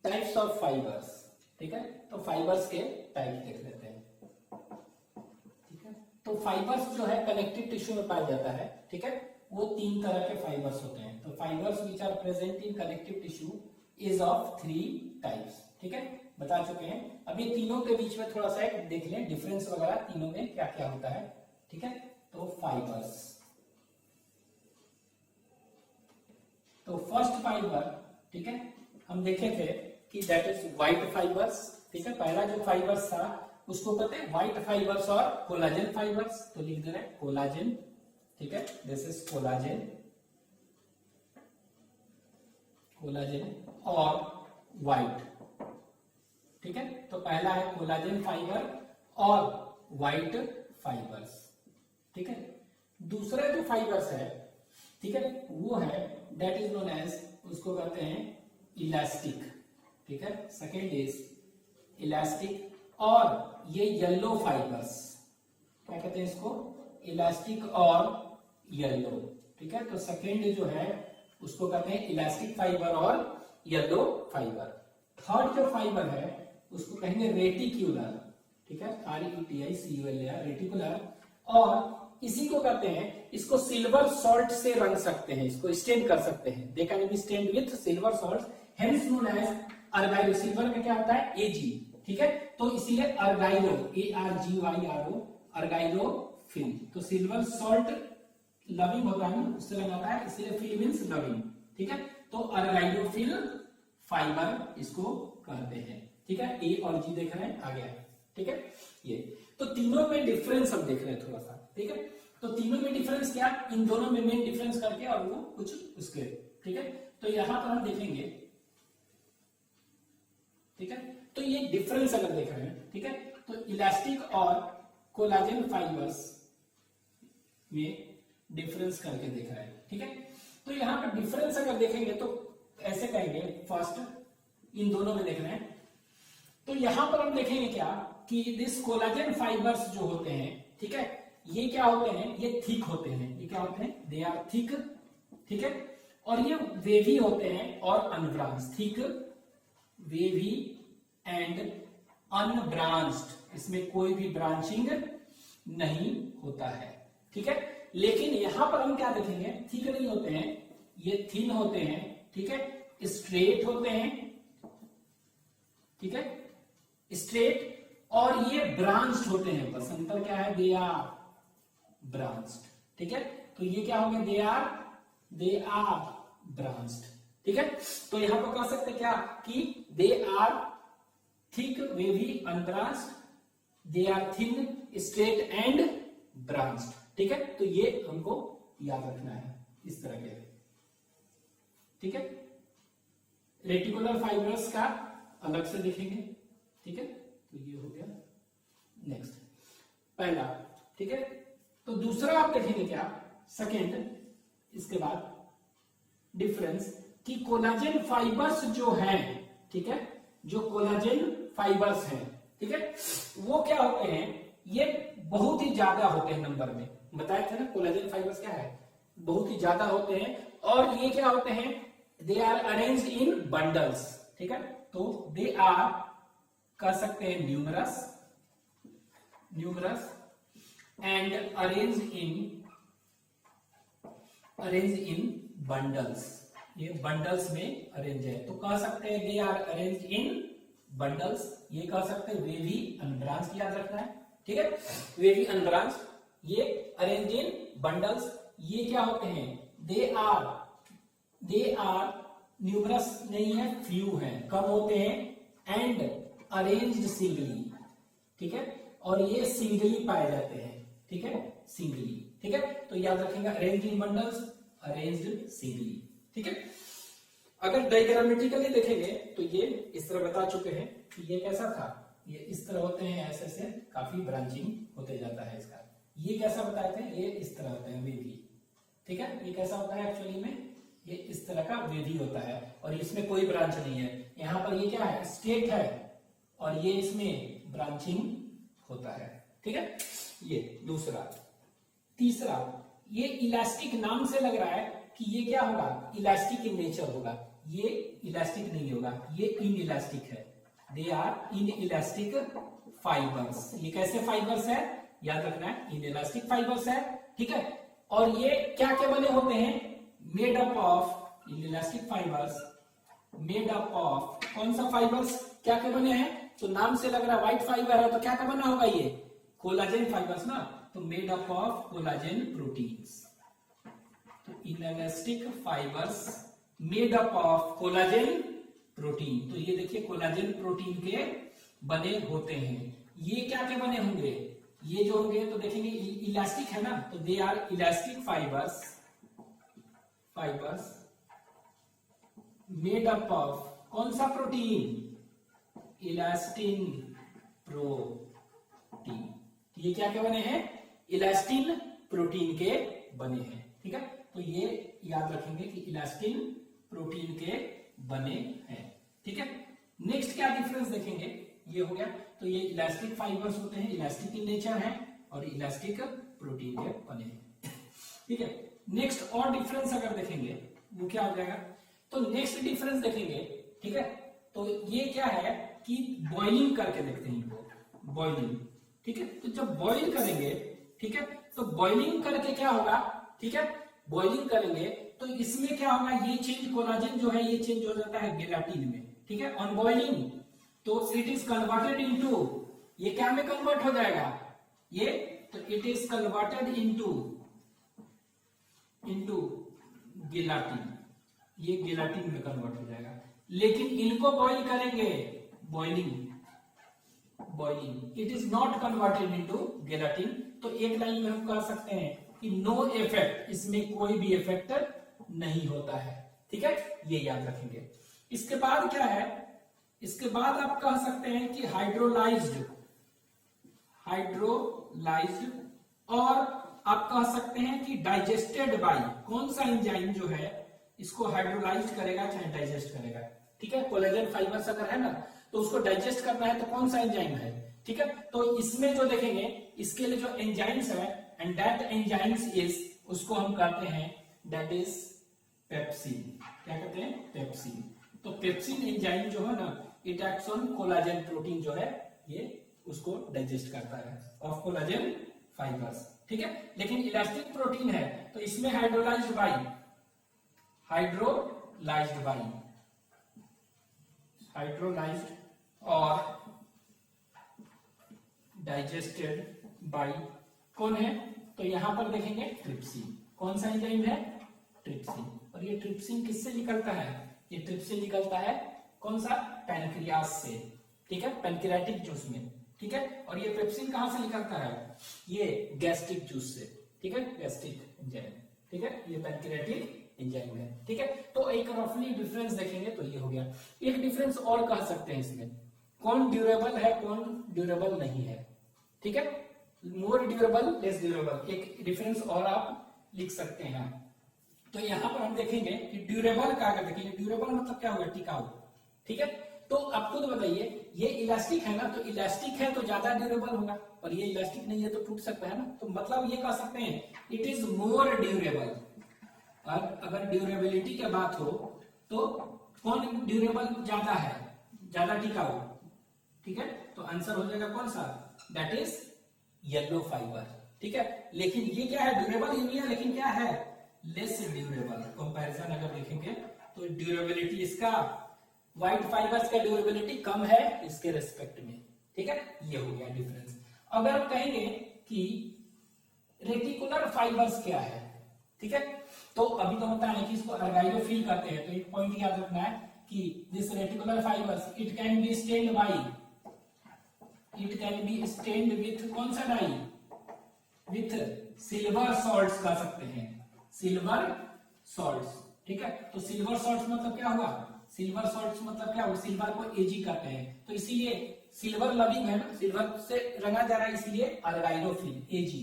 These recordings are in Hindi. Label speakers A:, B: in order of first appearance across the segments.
A: Types of fibres. ठीक है, तो फाइबर्स के टाइप देख लेते हैं। ठीक है, तो फाइबर्स जो है कनेक्टिव टिश्यू में पाया जाता है। ठीक है, वो 3 तरह के फाइबर्स होते हैं। तो fibres which are present in connective tissue is of 3 types. ठीक है, बता चुके हैं। अब ये तीनों के बीच में थोड़ा सा एक देख लें डिफरेंस वगैरह तीनों में क्या क्या होता है। ठीक है, तो फाइबर्स, तो फर्स्ट फाइबर, ठीक है, हम देखे थे कि दैट इज व्हाइट फाइबर्स। ठीक है, पहला जो फाइबर्स था उसको कहते हैं व्हाइट फाइबर्स और कोलाजन फाइबर्स। तो लिख दे रहे हैं कोलाजन। ठीक है, दिस इज कोलाजन, कोलाजन और व्हाइट। ठीक है, तो पहला है कोलाजन फाइबर और व्हाइट फाइबर्स। ठीक है, दूसरा जो फाइबर्स है, ठीक है, वो है दैट इज नोन एज, उसको कहते हैं इलास्टिक। ठीक है, सेकेंड इज इलास्टिक। और ये येलो फाइबर्स, क्या कहते हैं इसको, इलास्टिक और येलो। ठीक है, तो सेकेंड जो है उसको कहते हैं इलास्टिक फाइबर और येलो फाइबर। थर्ड जो फाइबर है उसको कहेंगे रेटिक्यूलर। ठीक है, RETICULAR, रेटिकुलर। और इसी को कहते हैं, इसको सिल्वर सॉल्ट से रंग सकते हैं, इसको स्टेन कर सकते हैं। They can be stained with silver salt, hence known as argyro. Silver में क्या होता है, Ag। ठीक है, तो इसीलिए अर्गाइलो, ARGYRO, अर्गाइलो फिल। तो सिल्वर सॉल्ट लविंग होता है ना, उससे रंग आता है, इसलिए फिल मीन्स लविंग। ठीक है, तो अर्गाइलो फिल फाइबर इसको कहते हैं। ठीक है, A और G देख रहे हैं, आ गया। ठीक है, ये तो तीनों में डिफरेंस हम देख रहे हैं थोड़ा सा। ठीक है, तो तीनों में डिफरेंस क्या, इन दोनों में मेन डिफरेंस करके और वो कुछ उसके। ठीक है, तो यहां पर हम देखेंगे। ठीक है, तो ये डिफरेंस अगर देख रहे हैं, ठीक है, तो इलास्टिक और कोलाजन फाइबर्स में डिफरेंस करके देख रहे हैं। ठीक है, तो यहां पर डिफरेंस अगर देखेंगे तो ऐसे कहेंगे, फर्स्ट इन दोनों में देख रहे हैं, तो यहां पर हम देखेंगे क्या कि दिस कोलाजन फाइबर्स जो होते हैं, ठीक है, ये क्या होते हैं, ये थिक होते हैं। ये क्या होते हैं, दे आर थिक। ठीक है, और ये वेवी होते हैं और unbranch. Thick, wavy and unbranched, इसमें कोई भी ब्रांचिंग नहीं होता है। ठीक है, लेकिन यहां पर हम क्या देखेंगे, थिक नहीं होते हैं, ये थिन होते हैं। ठीक है, स्ट्रेट होते हैं। ठीक है, स्ट्रेट, और ये ब्रांच्ड होते हैं। बस अंतर क्या है, दे आर ब्रांच्ड। ठीक है, तो ये क्या हो गया, दे आर ब्रांच्ड। ठीक है, तो यहां पर कह सकते क्या कि they are thick, wavy, unbranched, they are thin, straight and branched. ठीक है, तो ये हमको याद रखना है इस तरह के। ठीक है, रेटिकुलर फाइबर्स का अलग से देखेंगे। ठीक है, तो ये हो गया नेक्स्ट पहला। ठीक है, तो दूसरा आप देखेंगे क्या, सेकेंड, इसके बाद डिफरेंस कि कोलाजन फाइबर्स जो हैं, ठीक है, जो कोलाजन फाइबर्स हैं, ठीक है, वो क्या होते हैं, ये बहुत ही ज्यादा होते हैं नंबर में। बताया था ना कोलाजन फाइबर्स क्या है, बहुत ही ज्यादा होते हैं। और ये क्या होते हैं, they are arranged in bundles. ठीक है, तो दे आर कह सकते हैं numerous and arranged in bundles. ये बंडल्स में अरेंज है, तो कह सकते हैं they are arranged in bundles. ये कह सकते हैं वेवी अनब्रांच, याद रखना है। ठीक है, वेवी अनब्रांच, ये अरेंज इन बंडल्स। ये क्या होते हैं, दे आर न्यूमरस नहीं है, फ्यू है, कम होते हैं, एंड अरेंज्ड सिंगली। ठीक है, और ये सिंगली पाए जाते हैं। ठीक है, सिंगली। ठीक है, तो याद रखेंगे arranged in bundles, arranged singly. ठीक है, अगर डायग्रामेटिकली देखेंगे तो ये इस तरह बता चुके हैं कि ये कैसा था, ये इस तरह होते हैं, ऐसे ऐसे काफी ब्रांचिंग होते जाता है इसका। ये कैसा बताए थे, ये इस तरह होते हैं, वेवी। ठीक है, ये कैसा होता है एक्चुअली में, ये इस तरह का वेवी होता है, और इसमें कोई ब्रांच नहीं है। यहाँ पर ये क्या है, स्टेट है, और ये इसमें ब्रांचिंग होता है। ठीक है, ये दूसरा। तीसरा, ये इलास्टिक नाम से लग रहा है कि ये क्या होगा, इलास्टिक इन नेचर होगा। ये इलास्टिक नहीं होगा, ये इन इलास्टिक है। They are in elastic fibres. ये कैसे फाइबर्स है याद रखना है, इन इलास्टिक फाइबर्स है, ठीक है। और ये क्या क्या बने होते हैं, made up of, in elastic fibres made up of, कौन सा फाइबर्स, क्या क्या बने हैं, तो नाम से लग रहा है व्हाइट फाइबर है, तो क्या क्या बना होगा, ये कोलाजन फाइबर्स ना, तो made up of collagen proteins. तो elastic fibres made up of collagen protein, तो ये देखिए कोलाजन प्रोटीन के बने होते हैं। ये क्या क्या बने होंगे, ये जो होंगे तो देखेंगे इलास्टिक है ना, तो they are elastic fibres made up of कौन सा प्रोटीन, इलास्टिन प्रोटीन। ये क्या क्या बने हैं, इलास्टिन प्रोटीन के बने हैं, ठीक है। तो ये याद रखेंगे कि इलास्टिन प्रोटीन के बने हैं, ठीक है। नेक्स्ट क्या डिफरेंस देखेंगे, ये हो गया, तो ये इलास्टिक फाइबर्स होते हैं, इलास्टिक इन नेचर है और इलास्टिक प्रोटीन के बने हैं, ठीक है। नेक्स्ट और डिफरेंस अगर देखेंगे वो क्या हो जाएगा, तो नेक्स्ट डिफरेंस देखेंगे, ठीक है। तो ये क्या है कि बॉइलिंग करके देखते हैं इनको, बॉइलिंग, ठीक है। तो जब बॉइल करेंगे, ठीक है, तो बॉइलिंग करके क्या होगा, ठीक है, बॉइलिंग करेंगे तो इसमें क्या होगा, ये चेंज कोलाजन जो है ये चेंज हो जाता है गेलाटिन में, ठीक है, ऑन बॉइलिंग। तो इट इज कन्वर्टेड इनटू, ये क्या में कन्वर्ट हो जाएगा, ये तो इट इज कन्वर्टेड इनटू गेलाटिन, ये गेलाटिन में कन्वर्ट हो जाएगा। लेकिन इनको बॉइल करेंगे, boiling, it is not converted into gelatin. तो एक लाइन में हम कह सकते हैं कि नो इफेक्ट, इसमें कोई भी इफेक्ट नहीं होता है, ठीक है, ये याद रखेंगे। इसके बाद क्या है, इसके बाद आप कह सकते हैं कि हाइड्रोलाइज्ड, और आप कह सकते हैं कि डाइजेस्टेड बाय, कौन सा एंजाइम जो है इसको हाइड्रोलाइज करेगा चाहे डाइजेस्ट करेगा, ठीक है। कोलेजन फाइबर्स अगर है ना तो उसको डाइजेस्ट करना है तो कौन सा एंजाइम है, ठीक है। तो इसमें जो देखेंगे इसके लिए जो एंजाइम्स है, एंड दैट एंजाइम्स इज, उसको हम कहते हैं दैट इज पेप्सिन। क्या कहते हैं, पेप्सिन। तो पेप्सिन एंजाइम जो है ना, it acts on collagen protein जो है ये उसको डाइजेस्ट करता है ऑफ कोलाजन फाइबर्स, ठीक है। लेकिन इलास्टिक प्रोटीन है तो इसमें हाइड्रोलाइज्ड और डाइजेस्टेड बाय कौन है, तो यहां पर देखेंगे ट्रिप्सिन। कौन सा एंजाइम है, ट्रिप्सिन। और ये ट्रिप्सिन किससे निकलता है, ये ट्रिप्सिन निकलता है कौन सा, पैनक्रियास से, ठीक है, पैनक्रियाटिक जूस में, ठीक है। और ये पेप्सिन कहां से निकलता है, ये गैस्ट्रिक जूस से, ठीक है, गैस्ट्रिक एंजाइम, ठीक है, ये पैनक्रियाटिक एंजाइम है, ठीक है। तो एक रफली डिफरेंस देखेंगे तो ये हो गया। एक डिफरेंस और कह सकते हैं इसमें, कौन ड्यूरेबल है कौन ड्यूरेबल नहीं है, ठीक है, मोर ड्यूरेबल लेस ड्यूरेबल, एक डिफरेंस और आप लिख सकते हैं। तो यहां पर हम देखेंगे कि ड्यूरेबल का अगर देखेंगे, ड्यूरेबल मतलब क्या होगा, टिकाऊ, ठीक है। तो आपको तो बताइए, ये इलास्टिक है ना, तो इलास्टिक है तो ज्यादा ड्यूरेबल होगा, और ये इलास्टिक नहीं है तो टूट सकता है ना। तो मतलब ये कह सकते हैं इट इज मोर ड्यूरेबल। और अगर ड्यूरेबिलिटी की बात हो तो कौन ड्यूरेबल ज्यादा है, ज्यादा टिकाऊ, ठीक है। तो आंसर हो जाएगा कौन सा, दैट इज येलो फाइबर, ठीक है। लेकिन ये क्या है, ड्यूरेबल ही नहीं है, लेकिन क्या है, लेस ड्यूरेबल। कंपैरिजन अगर देखेंगे तो ड्यूरेबिलिटी इसका, व्हाइट फाइबर्स का ड्यूरेबिलिटी कम है इसके रेस्पेक्ट में, ठीक है, ये हो गया डिफरेंस। अगर आप कहेंगे कि रेटिकुलर फाइबर्स क्या है, ठीक है, तो अभी तो होता है कि इसको अर्गाइलोफिल कहते हैं। तो एक पॉइंट याद रखना है कि this reticular fibres it can be stained with कौन सा डाई, विथ सिल्वर सॉल्ट्स कह सकते हैं, सिल्वर सॉल्ट्स, ठीक है। तो सिल्वर सॉल्ट्स मतलब क्या हुआ, सिल्वर सॉल्ट्स मतलब क्या हुआ, सिल्वर को एजी कहते हैं, तो इसीलिए सिल्वर लविंग है ना, सिल्वर से रंगा जा रहा है, इसलिए अर्गाइलोफिल, एजी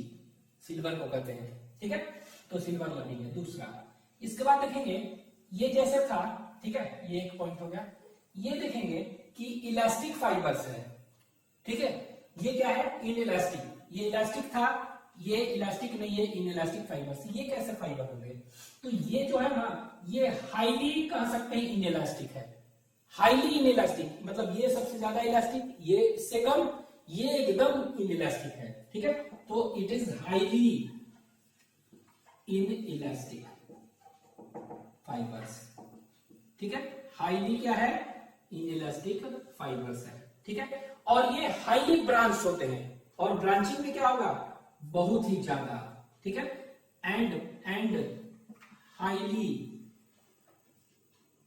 A: सिल्वर को कहते हैं, ठीक है। तो सिल्वर लविंग है दूसरा। इसके बाद देखेंगे ये जैसे था, ठीक है, ये एक पॉइंट हो गया। ये देखेंगे कि इलास्टिक फाइबर्स है, ठीक है, ये क्या है, इनइलास्टिक, ये इलास्टिक था ये इलास्टिक नहीं है, इनइलास्टिक फाइबर्स, ये कैसे फाइबर होंगे? तो ये जो है ना, ये हाईली कह सकते हैं इनइलास्टिक है, हाईली इनइलास्टिक, मतलब ये सबसे ज्यादा इलास्टिक, ये इससे कम, ये एकदम इनइलास्टिक है, ठीक है। तो it is highly inelastic fibres, ठीक है। हाईली क्या है? इनइलास्टिक फाइबर्स है, ठीक है। और ये हाईली ब्रांच होते हैं, और ब्रांचिंग में क्या होगा? बहुत ही ज्यादा, ठीक है। एंड हाईली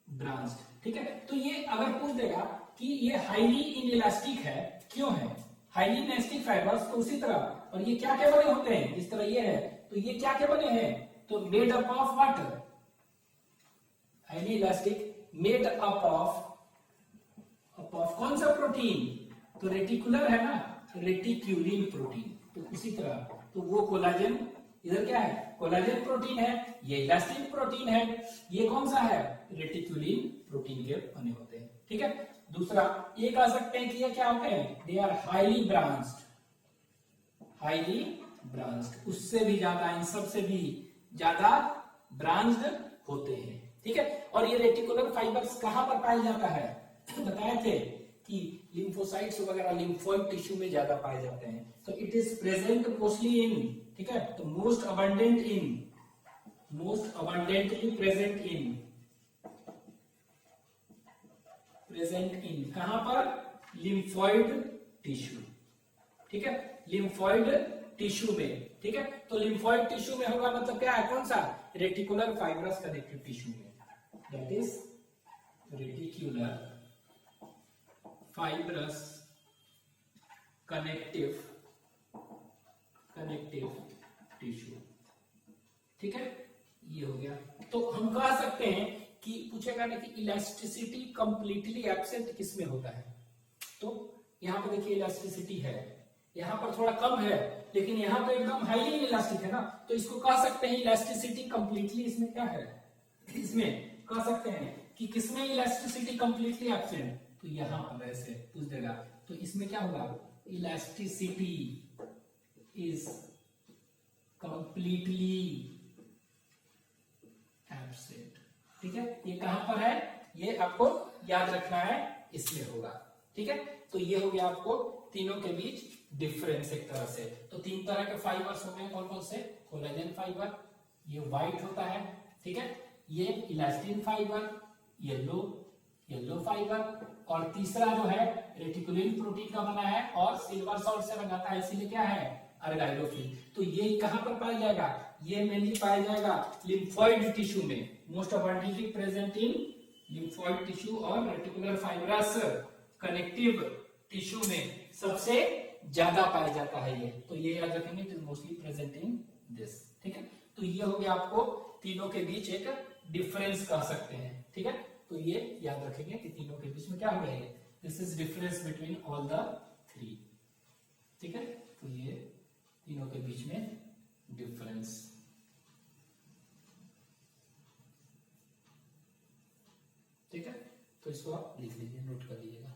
A: ब्रांच, ठीक है। तो ये अगर पूछ देगा कि ये हाईली इनइलास्टिक है, क्यों है? हाईली इनइलास्टिक फाइबर्स, तो उसी तरह, और ये क्या क्या बने होते हैं? जिस तरह ये है, तो ये क्या क्या बने हैं? तो made up of water, highly elastic, made up of कौन सा प्रोटीन? तो रेटिकुलर है ना, रेटिक्यूलिन प्रोटीन। तो उसी तरह, तो वो कोलाजन, इधर क्या है? कोलाजन प्रोटीन है, ये इलास्टिन प्रोटीन है, ये कौन सा है? रेटिक्यूलिन प्रोटीन के बने होते हैं, ठीक है। दूसरा ये कह सकते हैं कि ये क्या होते हैं? They are highly branched, highly branched, उससे भी ज्यादा, इन सब से भी ज्यादा ब्रांच्ड होते हैं, ठीक है। और ये रेटिकुलर फाइबर्स कहां पर पाया जाता है? बताए थे कि लिम्फोसाइट्स वगैरह लिम्फोइड टिश्यू में ज्यादा पाए जाते हैं। तो it is present mostly in, ठीक है, तो मोस्ट अबंडेंटली प्रेजेंट इन कहां पर? लिम्फोइड टिश्यू, ठीक है, लिम्फोइड टिश्यू में, ठीक है। तो लिम्फोइड टिश्यू में होगा, मतलब क्या है? कौन सा? रेटिकुलर फाइब्रस कनेक्टिव टिश्यू में, that is reticular fibrous connective tissue, ठीक है। ये हो गया। तो हम कह सकते हैं कि पूछेगा ना कि इलास्टिसिटी कंप्लीटली एब्सेंट किसमें होता है? तो यहां पर देखिए इलास्टिसिटी है, यहां पर थोड़ा कम है, लेकिन यहां पर एकदम हाईली इलास्टिक है ना, तो इसको कह सकते हैं इलास्टिसिटी कंप्लीटली, इसमें क्या है? इसमें कह सकते हैं कि किसमें इलास्टिसिटी कंप्लीटली एब्सेंट? तो यहां पर ऐसे पूछ देगा, तो इसमें क्या होगा? इलास्टिसिटी इज कंप्लीटली एब्सेंट, ठीक है। ये कहां पर है? ये आपको याद रखना है, इसमें होगा, ठीक है। तो ये हो गया आपको तीनों के बीच डिफरेंस एक तरह से। तो तीन तरह के फाइबर्स हो गए, कौन कौन से? कोलेजन फाइबर, ये व्हाइट होता है, ठीक है, ये इलास्टिन फाइबर, येलो फाइबर, और तीसरा जो है रेटिकुलिन प्रोटीन का बना है और सिल्वर सॉल्ट से बनाता है, इसीलिए क्या है? अर्गाइलोफिल। तो ये कहां पर पाया जाएगा? ये मेनली पाया जाएगा लिम्फोइड टिश्यू में, most abundantly present in lymphoid tissue और रेटिकुलर फाइब्रस कनेक्टिव टिश्यू में सबसे ज्यादा पाया जाता है ये। तो ये याद रखेंगे, it is mostly present in this, ठीक है। तो ये हो गया आपको तीनों के बीच एक डिफरेंस कह सकते हैं, ठीक है। तो ये याद रखेंगे कि तीनों के बीच में क्या हो रहा है? This is difference between all the three, ठीक है। तो ये तीनों के बीच में डिफरेंस, ठीक है। तो इसको आप लिख लीजिए, नोट कर लीजिएगा।